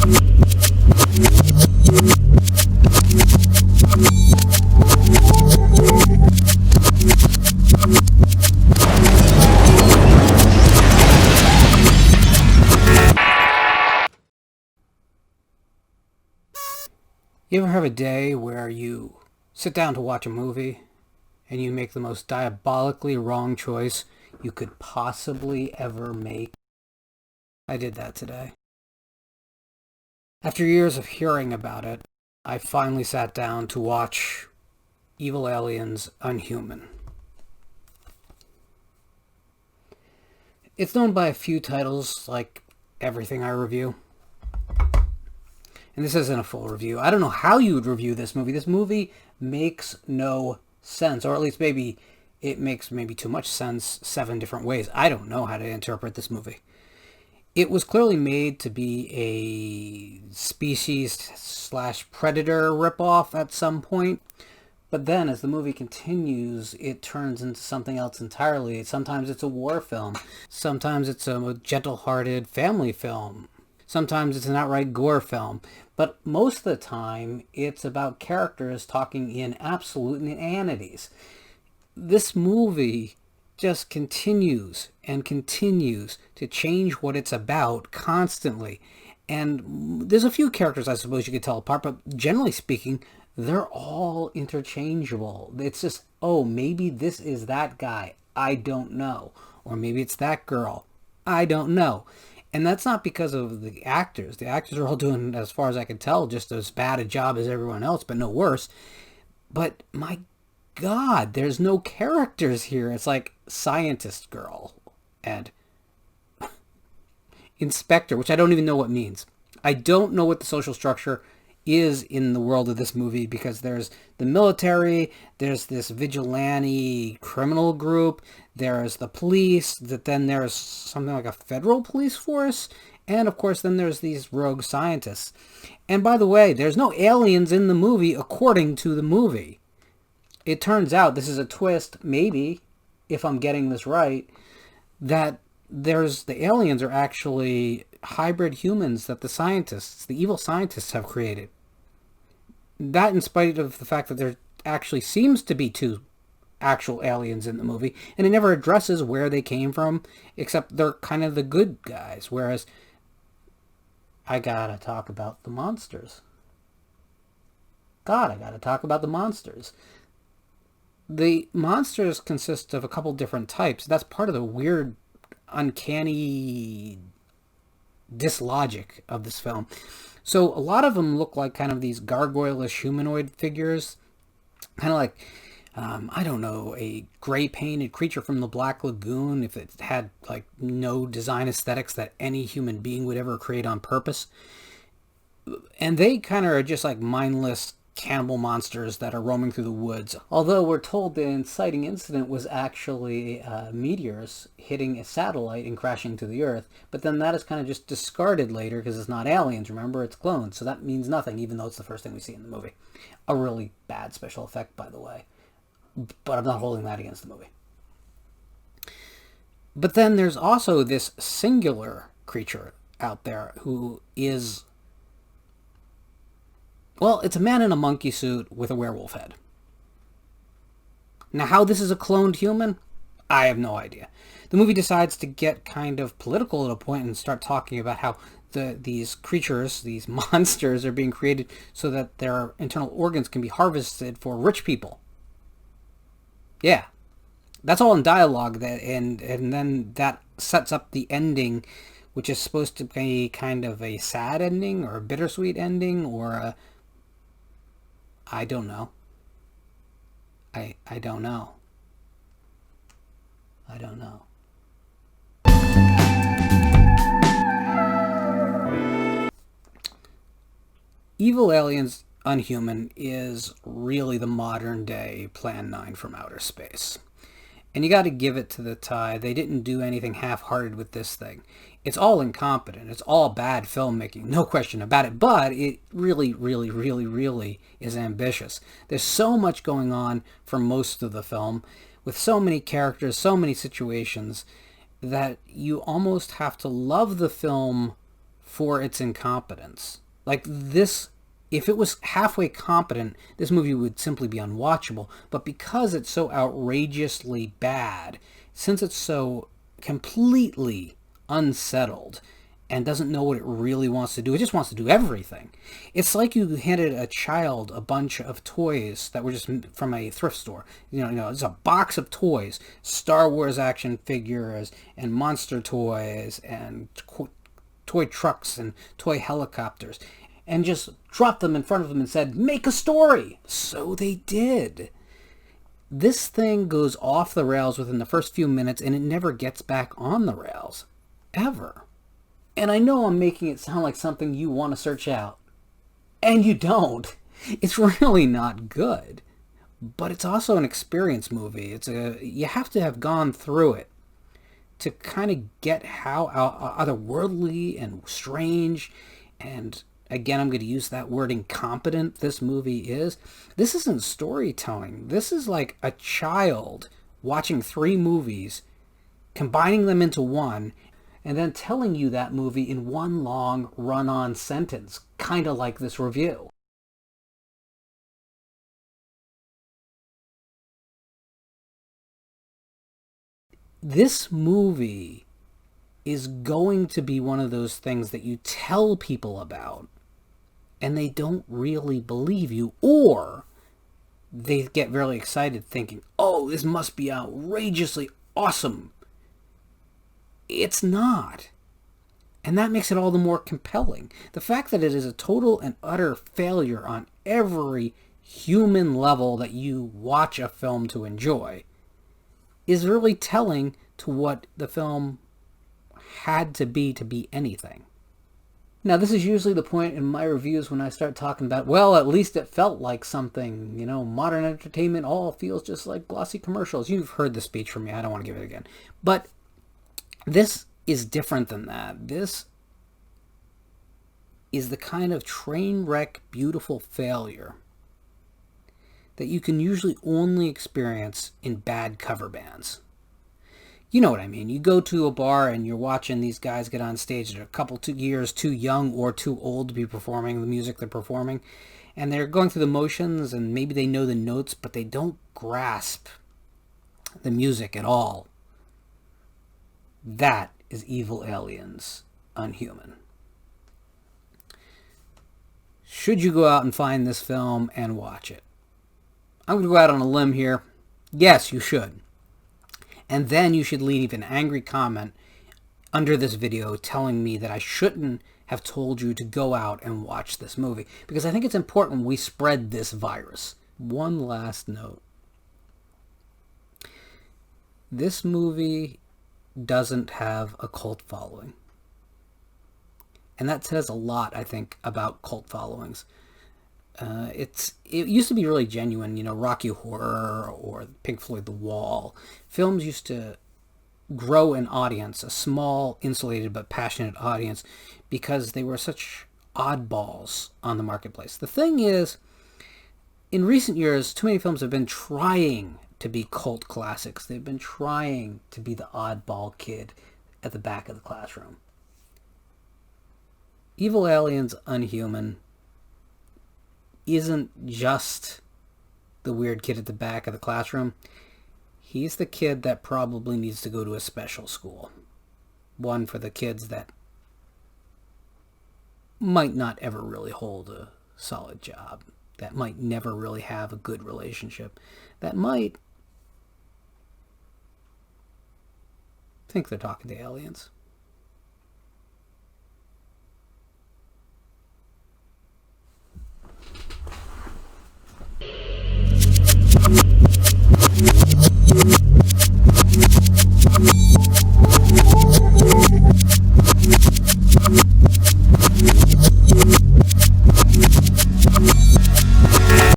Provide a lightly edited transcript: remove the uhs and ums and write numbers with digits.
You ever have a day where you sit down to watch a movie and you make the most diabolically wrong choice you could possibly ever make? I did that today. After years of hearing about it, I finally sat down to watch Evil Alien's Unhuman. It's known by a few titles, like everything I review. And this isn't a full review. I don't know how you would review this movie. This movie makes no sense, or at least maybe it makes maybe too much sense 7 different ways. I don't know how to interpret this movie. It was clearly made to be a species/predator ripoff at some point. But then as the movie continues, it turns into something else entirely. Sometimes it's a war film. Sometimes it's a gentle-hearted family film. Sometimes it's an outright gore film. But most of the time, it's about characters talking in absolute inanities. This movie just continues and continues to change what it's about constantly. And there's a few characters I suppose you could tell apart, but generally speaking, they're all interchangeable. It's just, oh, maybe this is that guy. I don't know. Or maybe it's that girl. I don't know. And that's not because of the actors. The actors are all doing, as far as I can tell, just as bad a job as everyone else, but no worse. But my God, there's no characters here. It's like scientist girl and inspector, which I don't even know what means. I don't know what the social structure is in the world of this movie, because there's the military, there's this vigilante criminal group, there's the police, then there's something like a federal police force, and of course then there's these rogue scientists. And by the way, there's no aliens in the movie according to the movie. It turns out, this is a twist, maybe, if I'm getting this right, that the aliens are actually hybrid humans that the evil scientists have created. That in spite of the fact that there actually seems to be 2 actual aliens in the movie, and it never addresses where they came from, except they're kind of the good guys, whereas I gotta talk about the monsters. I gotta talk about the monsters. The monsters consist of a couple different types. That's part of the weird, uncanny dislogic of this film. So a lot of them look like kind of these gargoyle-ish humanoid figures. Kind of like, I don't know, a gray-painted creature from the Black Lagoon, if it had like no design aesthetics that any human being would ever create on purpose. And they kind of are just like mindless cannibal monsters that are roaming through the woods. Although we're told the inciting incident was actually meteors hitting a satellite and crashing to the Earth. But then that is kind of just discarded later because it's not aliens, remember? It's clones. So that means nothing, even though it's the first thing we see in the movie. A really bad special effect, by the way. But I'm not holding that against the movie. But then there's also this singular creature out there who is... well, it's a man in a monkey suit with a werewolf head. Now, how this is a cloned human, I have no idea. The movie decides to get kind of political at a point and start talking about how these creatures, these monsters, are being created so that their internal organs can be harvested for rich people. Yeah, that's all in dialogue, and then that sets up the ending, which is supposed to be kind of a sad ending or a bittersweet ending or a... I don't know. I don't know. I don't know. Evil Aliens Unhuman is really the modern day Plan 9 from outer space. And you got to give it to the Thai. They didn't do anything half-hearted with this thing. It's all incompetent. It's all bad filmmaking. No question about it. But it really, really, really, really is ambitious. There's so much going on for most of the film, with so many characters, so many situations, that you almost have to love the film for its incompetence. Like this, if it was halfway competent, this movie would simply be unwatchable. But because it's so outrageously bad, since it's so completely unsettled and doesn't know what it really wants to do, it just wants to do everything. It's like you handed a child a bunch of toys that were just from a thrift store. It's a box of toys, Star Wars action figures and monster toys and toy trucks and toy helicopters, and just dropped them in front of them and said, make a story. So they did. This thing goes off the rails within the first few minutes, and it never gets back on the rails. Ever. And I know I'm making it sound like something you want to search out. And you don't. It's really not good. But it's also an experience movie. You have to have gone through it to kind of get how otherworldly and strange, and again, I'm going to use that word, incompetent, this movie is. This isn't storytelling. This is like a child watching 3 movies, combining them into one, and then telling you that movie in one long run-on sentence, kind of like this review. This movie is going to be one of those things that you tell people about and they don't really believe you, or they get really excited thinking, oh, this must be outrageously awesome. It's not. And that makes it all the more compelling. The fact that it is a total and utter failure on every human level that you watch a film to enjoy is really telling to what the film had to be anything. Now, this is usually the point in my reviews when I start talking about, well, at least it felt like something, modern entertainment all feels just like glossy commercials. You've heard the speech from me. I don't want to give it again. But this is different than that. This is the kind of train wreck, beautiful failure that you can usually only experience in bad cover bands. You know what I mean. You go to a bar and you're watching these guys get on stage that are a couple 2 years too young or too old to be performing the music they're performing. And they're going through the motions and maybe they know the notes, but they don't grasp the music at all. That is Evil Aliens, Unhuman. Should you go out and find this film and watch it? I'm going to go out on a limb here. Yes, you should. And then you should leave an angry comment under this video telling me that I shouldn't have told you to go out and watch this movie, because I think it's important we spread this virus. One last note. This movie doesn't have a cult following. And that says a lot, I think, about cult followings. It used to be really genuine, Rocky Horror or Pink Floyd The Wall. Films used to grow an audience, a small, insulated but passionate audience, because they were such oddballs on the marketplace. The thing is, in recent years, too many films have been trying to be cult classics. They've been trying to be the oddball kid at the back of the classroom. Evil Aliens, Unhuman isn't just the weird kid at the back of the classroom. He's the kid that probably needs to go to a special school. One for the kids that might not ever really hold a solid job, that might never really have a good relationship, that might think they're talking to aliens.